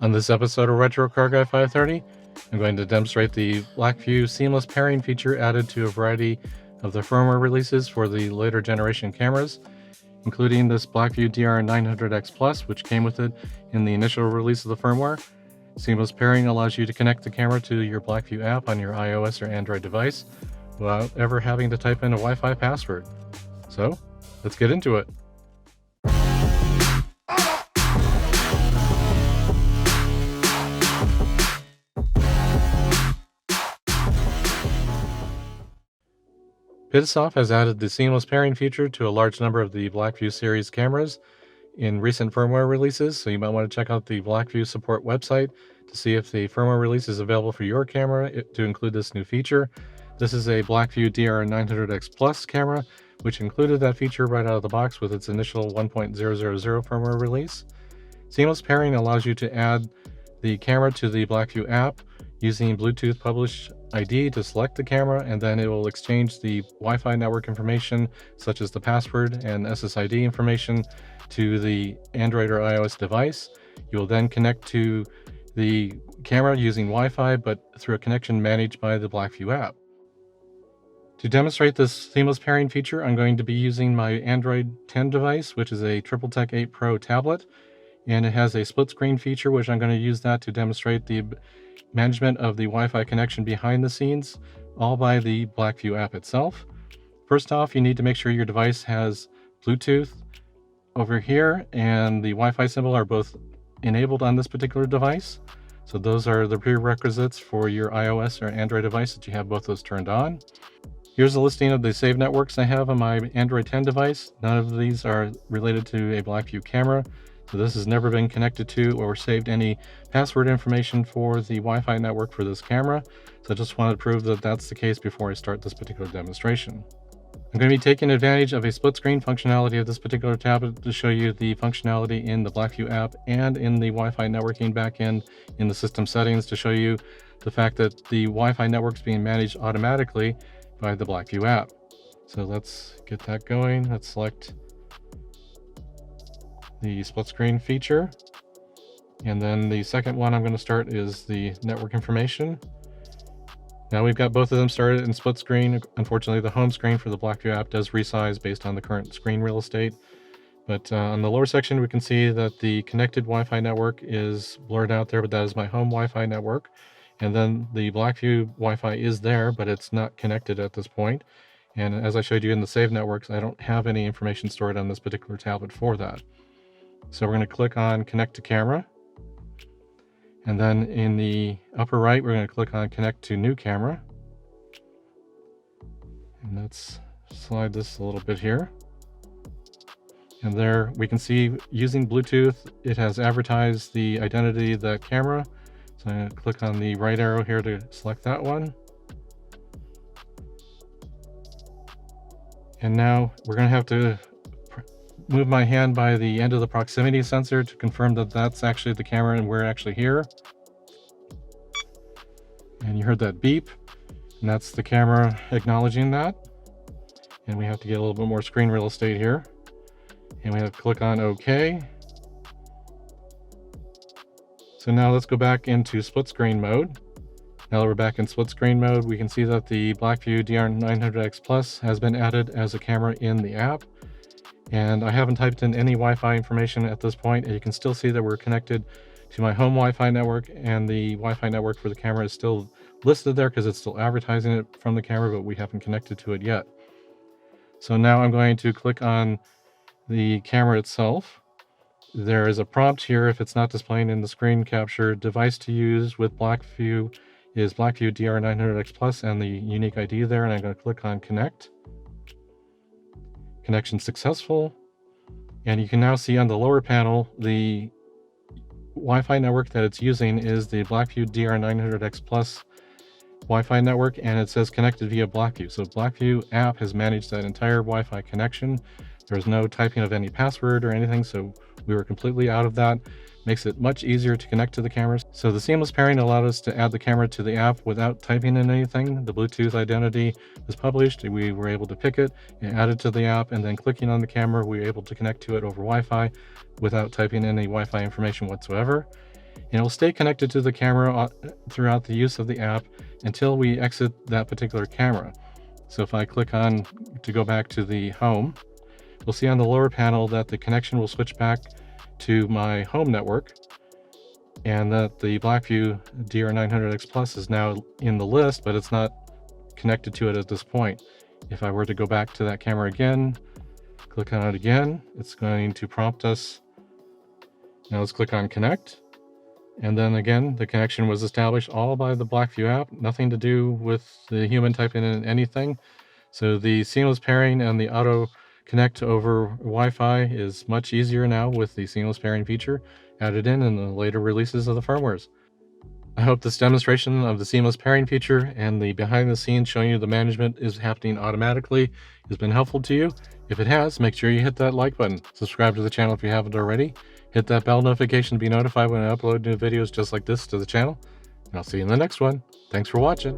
On this episode of Retro Car Guy 530, I'm going to demonstrate the BlackVue seamless pairing feature added to a variety of the firmware releases for the later generation cameras, including this BlackVue DR900X Plus, which came with it in the initial release of the firmware. Seamless pairing allows you to connect the camera to your BlackVue app on your iOS or Android device without ever having to type in a Wi-Fi password. So, let's get into it. Pittasoft has added the seamless pairing feature to a large number of the BlackVue series cameras in recent firmware releases, so you might want to check out the BlackVue support website to see if the firmware release is available for your camera to include this new feature. This is a BlackVue DR900X Plus camera, which included that feature right out of the box with its initial 1.000 firmware release. Seamless pairing allows you to add the camera to the BlackVue app using Bluetooth publish ID to select the camera, and then it will exchange the Wi-Fi network information such as the password and SSID information to the Android or iOS device. You will then connect to the camera using Wi-Fi, but through a connection managed by the BlackVue app. To demonstrate this seamless pairing feature, I'm going to be using my Android 10 device, which is a TripleTech 8 Pro tablet, and it has a split screen feature, which I'm going to use that to demonstrate the management of the Wi-Fi connection behind the scenes, all by the BlackVue app itself. First off, you need to make sure your device has Bluetooth over here and the Wi-Fi symbol are both enabled on this particular device. So those are the prerequisites for your iOS or Android device, that you have both those turned on. Here's a listing of the saved networks I have on my Android 10 device. None of these are related to a BlackVue camera. So this has never been connected to or saved any password information for the Wi-Fi network for this camera. So I just wanted to prove that that's the case before I start this particular demonstration. I'm going to be taking advantage of a split screen functionality of this particular tablet to show you the functionality in the BlackVue app and in the Wi-Fi networking backend in the system settings, to show you the fact that the Wi-Fi network is being managed automatically by the BlackVue app. So let's get that going. Let's select the split screen feature, and then the second one I'm going to start is the network information. Now we've got both of them started in split screen. Unfortunately, the home screen for the BlackVue app does resize based on the current screen real estate, but on the lower section we can see that the connected Wi-Fi network is blurred out there, but that is my home Wi-Fi network. And then the BlackVue Wi-Fi is there, but it's not connected at this point. And as I showed you in the save networks, I don't have any information stored on this particular tablet for that. So we're going to click on Connect to Camera. And then in the upper right, we're going to click on Connect to New Camera. And let's slide this a little bit here. And there we can see, using Bluetooth, it has advertised the identity of the camera. So I'm going to click on the right arrow here to select that one. And now we're going to have to move my hand by the end of the proximity sensor to confirm that that's actually the camera and we're actually here. And you heard that beep, and that's the camera acknowledging that. And we have to get a little bit more screen real estate here. And we have to click on OK. So now let's go back into split screen mode. Now that we're back in split screen mode, we can see that the BlackVue DR900X Plus has been added as a camera in the app. And I haven't typed in any Wi-Fi information at this point, and you can still see that we're connected to my home Wi-Fi network, and the Wi-Fi network for the camera is still listed there because it's still advertising it from the camera, but we haven't connected to it yet. So now I'm going to click on the camera itself. There is a prompt here. If it's not displaying in the screen capture, device to use with BlackVue is BlackVue DR900X Plus and the unique ID there, and I'm going to click on Connect. Connection successful, and you can now see on the lower panel the Wi-Fi network that it's using is the BlackVue DR900X Plus Wi-Fi network, and it says connected via BlackVue. So BlackVue app has managed that entire Wi-Fi connection. There's no typing of any password or anything, so we were completely out of that. Makes it much easier to connect to the cameras. So the seamless pairing allowed us to add the camera to the app without typing in anything. The Bluetooth identity was published, we were able to pick it and add it to the app, and then clicking on the camera, we were able to connect to it over Wi-Fi without typing in any Wi-Fi information whatsoever. and it will stay connected to the camera throughout the use of the app until we exit that particular camera. So if I click on to go back to the home, you'll see on the lower panel that the connection will switch back to my home network, and that the BlackVue DR900X Plus is now in the list, but it's not connected to it at this point. If I were to go back to that camera again, click on it again, it's going to prompt us. Now let's click on connect. And then again, the connection was established all by the BlackVue app, nothing to do with the human typing in anything. So the seamless pairing and the auto connect over Wi-Fi is much easier now with the seamless pairing feature added in the later releases of the firmwares. I hope this demonstration of the seamless pairing feature and the behind the scenes showing you the management is happening automatically has been helpful to you. If it has, make sure you hit that like button. Subscribe to the channel if you haven't already. Hit that bell notification to be notified when I upload new videos just like this to the channel. And I'll see you in the next one. Thanks for watching.